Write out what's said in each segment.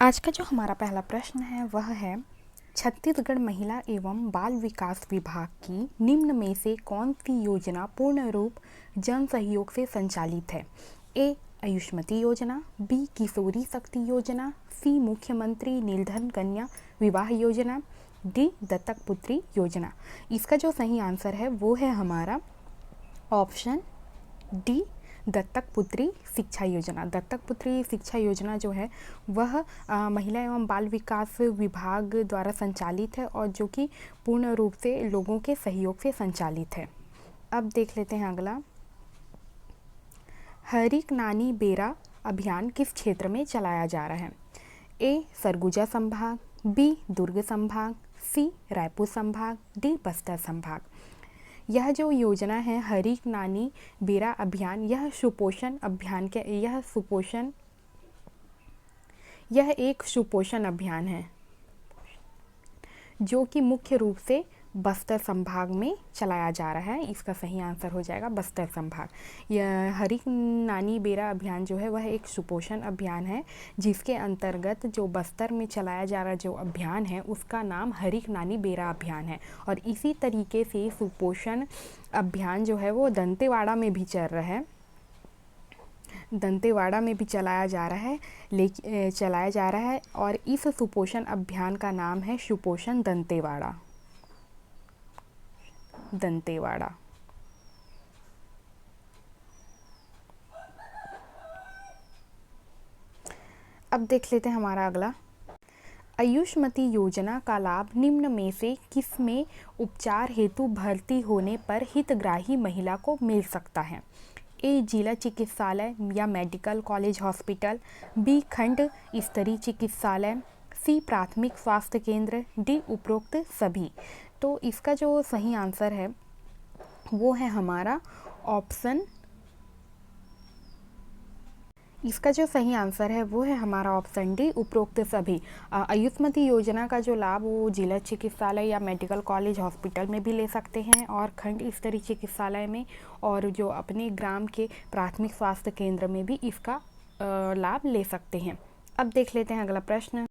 आज का जो हमारा पहला प्रश्न है वह है छत्तीसगढ़ महिला एवं बाल विकास विभाग की निम्न में से कौन सी योजना पूर्ण रूप जन सहयोग से संचालित है। ए आयुष्मती योजना, बी किशोरी शक्ति योजना, सी मुख्यमंत्री निर्धन कन्या विवाह योजना, डी दत्तक पुत्री योजना। इसका जो सही आंसर है वो है हमारा ऑप्शन डी दत्तक पुत्री शिक्षा योजना। दत्तक पुत्री शिक्षा योजना जो है वह महिला एवं बाल विकास विभाग द्वारा संचालित है और जो कि पूर्ण रूप से लोगों के सहयोग से संचालित है। अब देख लेते हैं अगला, हरिक नानी बेरा अभियान किस क्षेत्र में चलाया जा रहा है। ए सरगुजा संभाग, बी दुर्ग संभाग, सी रायपुर संभाग, डी बस्तर संभाग। यह जो योजना है हरिक नानी बेरा अभियान, यह सुपोषण अभियान के यह एक सुपोषण अभियान है जो कि मुख्य रूप से बस्तर संभाग में चलाया जा रहा है। इसका सही आंसर हो जाएगा बस्तर संभाग। यह हरिक नानी बेरा अभियान जो है वह एक सुपोषण अभियान है जिसके अंतर्गत जो बस्तर में चलाया जा रहा जो अभियान है उसका नाम हरिक नानी बेरा अभियान है। और इसी तरीके से सुपोषण अभियान जो है वो दंतेवाड़ा में भी चल रहा है, दंतेवाड़ा में भी चलाया जा रहा है और इस सुपोषण अभियान का नाम है सुपोषण दंतेवाड़ा। अब देख लेते हैं हमारा अगला, आयुष्मती योजना का लाभ निम्न में से किस में उपचार हेतु भर्ती होने पर हितग्राही महिला को मिल सकता है। ए जिला चिकित्सालय या मेडिकल कॉलेज हॉस्पिटल, बी खंड स्तरीय चिकित्सालय, सी प्राथमिक स्वास्थ्य केंद्र, डी उपरोक्त सभी। तो इसका जो सही आंसर है वो है हमारा ऑप्शन डी उपरोक्त सभी। आयुष्मती योजना का जो लाभ वो जिला चिकित्सालय या मेडिकल कॉलेज हॉस्पिटल में भी ले सकते हैं और खंड स्तरीय चिकित्सालय में और जो अपने ग्राम के प्राथमिक स्वास्थ्य केंद्र में भी इसका लाभ ले सकते हैं। अब देख लेते हैं अगला प्रश्न।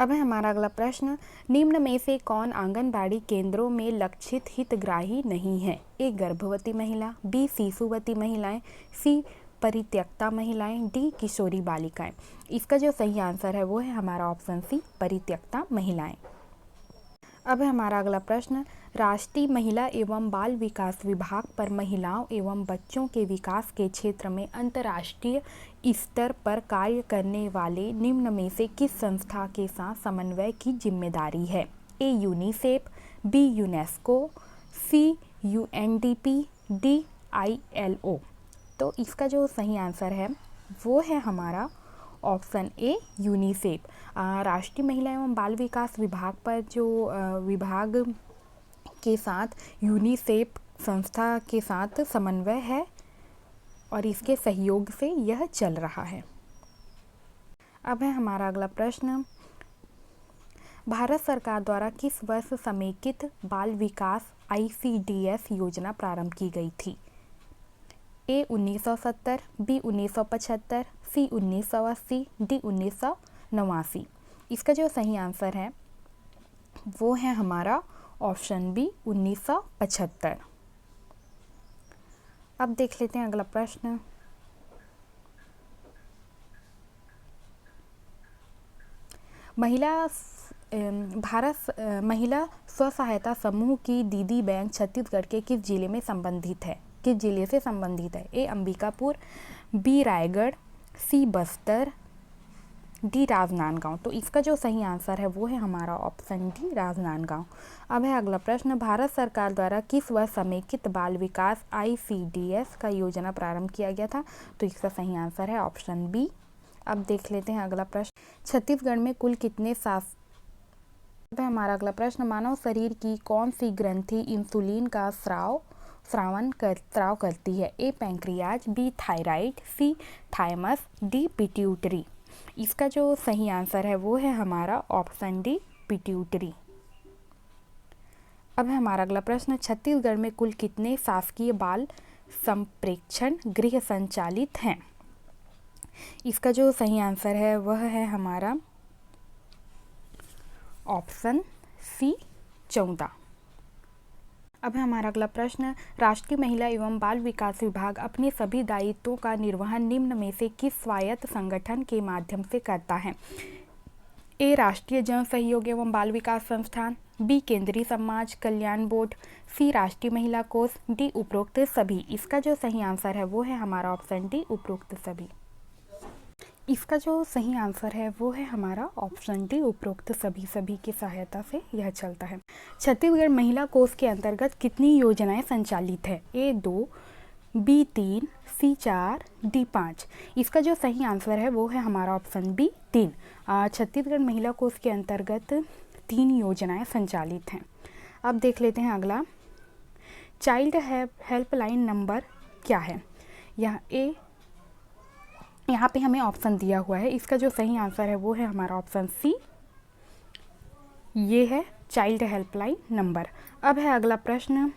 अब है हमारा अगला प्रश्न, निम्न में से कौन आंगनबाड़ी केंद्रों में लक्षित हितग्राही नहीं है। ए गर्भवती महिला, बी शिशुवती महिलाएं, सी परित्यक्ता महिलाएं, डी किशोरी बालिकाएं। इसका जो सही आंसर है वो है हमारा ऑप्शन सी परित्यक्ता महिलाएं। अब है हमारा अगला प्रश्न, राष्ट्रीय महिला एवं बाल विकास विभाग पर महिलाओं एवं बच्चों के विकास के क्षेत्र में अंतर्राष्ट्रीय स्तर पर कार्य करने वाले निम्न में से किस संस्था के साथ समन्वय की जिम्मेदारी है। ए यूनिसेफ, बी यूनेस्को, सी यूएनडीपी, डी ILO। तो इसका जो सही आंसर है वो है हमारा ऑप्शन ए यूनिसेफ। राष्ट्रीय महिला एवं बाल विकास विभाग पर जो विभाग के साथ यूनिसेफ संस्था के साथ समन्वय है और इसके सहयोग से यह चल रहा है। अब है हमारा अगला प्रश्न, भारत सरकार द्वारा किस वर्ष समेकित बाल विकास ICDS योजना प्रारंभ की गई थी। ए 1970, बी 1975, सी 1980, डी 1989। इसका जो सही आंसर है वो है हमारा ऑप्शन बी 1975। अब देख लेते हैं अगला प्रश्न, महिला स्व सहायता समूह की दीदी बैंक छत्तीसगढ़ के किस जिले से संबंधित है। ए अंबिकापुर, बी रायगढ़, सी बस्तर, डी राजनांदगांव। तो इसका जो सही आंसर है वो है हमारा ऑप्शन डी राजनांदगांव। अब है अगला प्रश्न, भारत सरकार द्वारा किस वर्ष समेकित बाल विकास ICDS का योजना प्रारंभ किया गया था। तो इसका सही आंसर है ऑप्शन बी। अब देख लेते हैं अगला प्रश्न, छत्तीसगढ़ में कुल कितने हमारा अगला प्रश्न, मानव शरीर की कौन सी ग्रंथि इंसुलिन का स्राव करती है। ए पैंक्रियाज, बी थायराइड, सी थाइमस, डी पिट्यूटरी। इसका जो सही आंसर है वो है हमारा ऑप्शन डी पिट्यूटरी। अब है हमारा अगला प्रश्न, छत्तीसगढ़ में कुल कितने शासकीय बाल संप्रेक्षण गृह संचालित हैं। इसका जो सही आंसर है वह है हमारा ऑप्शन सी 14। अब है हमारा अगला प्रश्न, राष्ट्रीय महिला एवं बाल विकास विभाग अपने सभी दायित्वों का निर्वहन निम्न में से किस स्वायत्त संगठन के माध्यम से करता है? ए राष्ट्रीय जन सहयोग एवं बाल विकास संस्थान, बी केंद्रीय समाज कल्याण बोर्ड, सी राष्ट्रीय महिला कोष, डी उपरोक्त सभी। इसका जो सही आंसर है वो है हमारा ऑप्शन डी उपरोक्त सभी। इसका जो सही आंसर है वो है हमारा ऑप्शन डी उपरोक्त सभी। सभी की सहायता से यह चलता है। छत्तीसगढ़ महिला कोष के अंतर्गत कितनी योजनाएं संचालित है? ए 2, बी 3, सी 4, डी 5। इसका जो सही आंसर है वो है हमारा ऑप्शन बी 3। छत्तीसगढ़ महिला कोष के अंतर्गत 3 योजनाएं संचालित हैं। अब देख लेते हैं अगला, चाइल्ड हेल्पलाइन नंबर क्या है? यहाँ पे हमें ऑप्शन दिया हुआ है। इसका जो सही आंसर है वो है हमारा ऑप्शन सी, ये है चाइल्ड हेल्पलाइन नंबर। अब है अगला प्रश्न,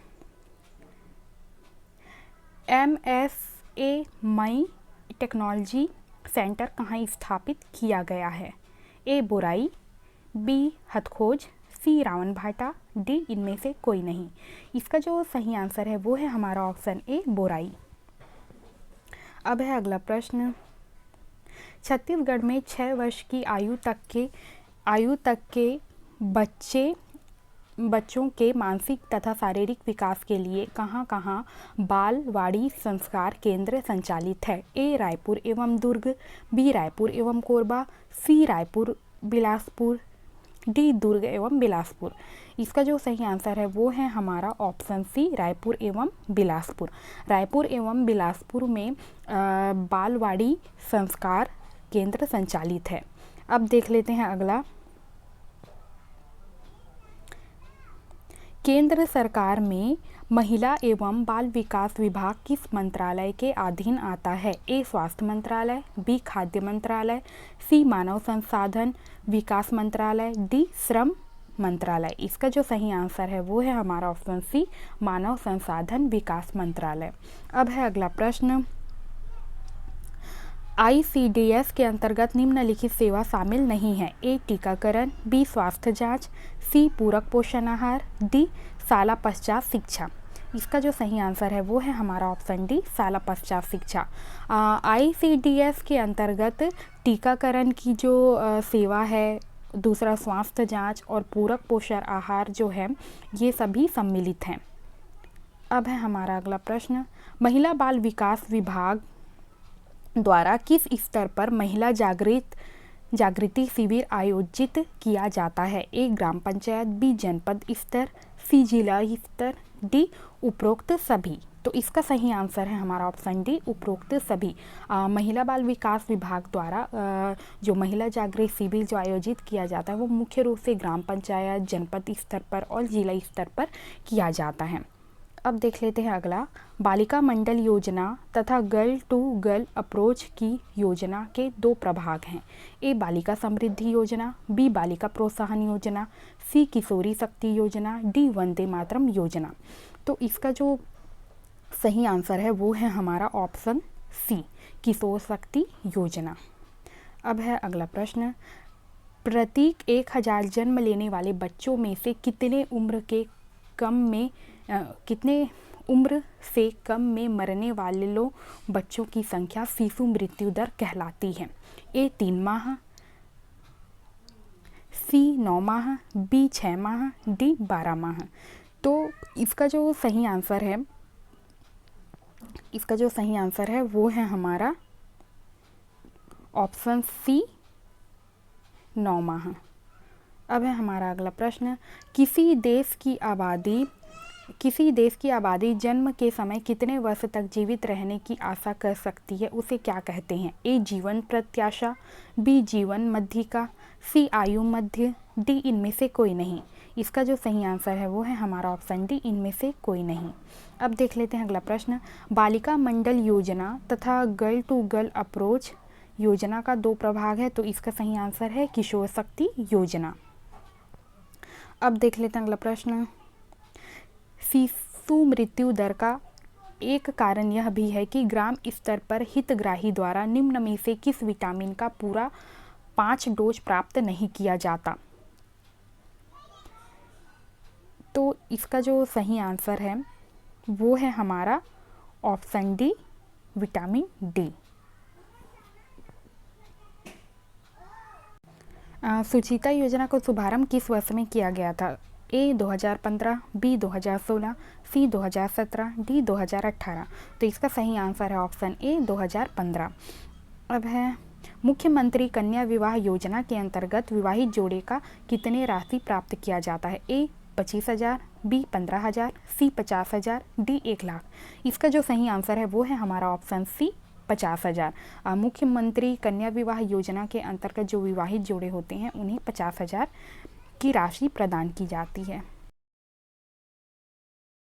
MSA टेक्नोलॉजी सेंटर कहाँ स्थापित किया गया है? ए बोराई, बी हथखोज, सी रावणभाटा, डी इनमें से कोई नहीं। इसका जो सही आंसर है वो है हमारा ऑप्शन ए बोराई। अब है अगला प्रश्न, छत्तीसगढ़ में 6 वर्ष की आयु तक के बच्चों के मानसिक तथा शारीरिक विकास के लिए कहाँ बालवाड़ी संस्कार केंद्र संचालित है? ए रायपुर एवं दुर्ग, बी रायपुर एवं कोरबा, सी रायपुर बिलासपुर, डी दुर्ग एवं बिलासपुर। इसका जो सही आंसर है वो है हमारा ऑप्शन सी रायपुर एवं बिलासपुर। रायपुर एवं बिलासपुर में बालवाड़ी संस्कार केंद्र संचालित है। अब देख लेते हैं अगला, केंद्र सरकार में महिला एवं बाल विकास विभाग किस मंत्रालय के अधीन आता है? ए स्वास्थ्य मंत्रालय, बी खाद्य मंत्रालय, सी मानव संसाधन विकास मंत्रालय, डी श्रम मंत्रालय। इसका जो सही आंसर है वो है हमारा ऑप्शन सी मानव संसाधन विकास मंत्रालय। अब है अगला प्रश्न, ICDS के अंतर्गत निम्नलिखित सेवा शामिल नहीं है? ए टीकाकरण, बी स्वास्थ्य जांच, सी पूरक पोषण आहार, डी शाला पश्चात शिक्षा। इसका जो सही आंसर है वो है हमारा ऑप्शन डी शाला पश्चात शिक्षा। ICDS के अंतर्गत टीकाकरण की जो सेवा है, दूसरा स्वास्थ्य जांच और पूरक पोषण आहार जो है ये सभी सम्मिलित हैं। अब है हमारा अगला प्रश्न, महिला बाल विकास विभाग द्वारा किस स्तर पर महिला जागृति शिविर आयोजित किया जाता है? ए ग्राम पंचायत, बी जनपद स्तर, सी जिला स्तर, डी उपरोक्त सभी। तो इसका सही आंसर है हमारा ऑप्शन डी उपरोक्त सभी। महिला बाल विकास विभाग द्वारा जो महिला जागृति शिविर जो आयोजित किया जाता है वो मुख्य रूप से ग्राम पंचायत, जनपद स्तर पर और जिला स्तर पर किया जाता है। अब देख लेते हैं अगला, बालिका मंडल योजना तथा गर्ल टू गर्ल अप्रोच की योजना के 2 प्रभाग हैं। ए बालिका समृद्धि योजना, बी बालिका प्रोत्साहन योजना, सी किशोरी शक्ति योजना, डी वंदे मातरम योजना। तो इसका जो सही आंसर है वो है हमारा ऑप्शन सी किशोर शक्ति योजना। अब है अगला प्रश्न, प्रत्येक 1000 जन्म लेने वाले बच्चों में से कितने उम्र से कम में मरने वाले बच्चों की संख्या शिशु मृत्यु दर कहलाती है? ए 3 माह, सी 9 माह, बी 6 माह, डी 12 माह। तो इसका जो सही आंसर है वो है हमारा ऑप्शन सी 9 माह। अब है हमारा अगला प्रश्न, किसी देश की आबादी जन्म के समय कितने वर्ष तक जीवित रहने की आशा कर सकती है, उसे क्या कहते हैं? ए जीवन प्रत्याशा, बी जीवन मध्यिका, सी आयु मध्य, डी इनमें से कोई नहीं। इसका जो सही आंसर है वो है हमारा ऑप्शन डी इनमें से कोई नहीं। अब देख लेते हैं अगला प्रश्न, बालिका मंडल योजना तथा गर्ल टू गर्ल अप्रोच योजना का 2 प्रभाग है, तो इसका सही आंसर है किशोर शक्ति योजना। अब देख लेते हैं अगला प्रश्न, शिशु मृत्यु दर का एक कारण यह भी है कि ग्राम स्तर पर हितग्राही द्वारा निम्न में से किस विटामिन का पूरा 5 डोज प्राप्त नहीं किया जाता? इसका जो सही आंसर है वो है हमारा ऑप्शन डी, विटामिन डी। सुचिता योजना का शुभारंभ किस वर्ष में किया गया था? ए 2015, बी 2016, सी 2017, डी 2018। तो इसका सही आंसर है ऑप्शन ए 2015। अब है मुख्यमंत्री कन्या विवाह योजना के अंतर्गत विवाहित जोड़े का कितने राशि प्राप्त किया जाता है? ए 25,000, बी 15,000, सी 50,000, डी 1,00,000। इसका जो सही आंसर है वो है हमारा ऑप्शन सी 50,000। मुख्यमंत्री कन्या विवाह योजना के अंतर्गत जो विवाहित जोड़े होते हैं उन्हें 50,000 की राशि प्रदान की जाती है।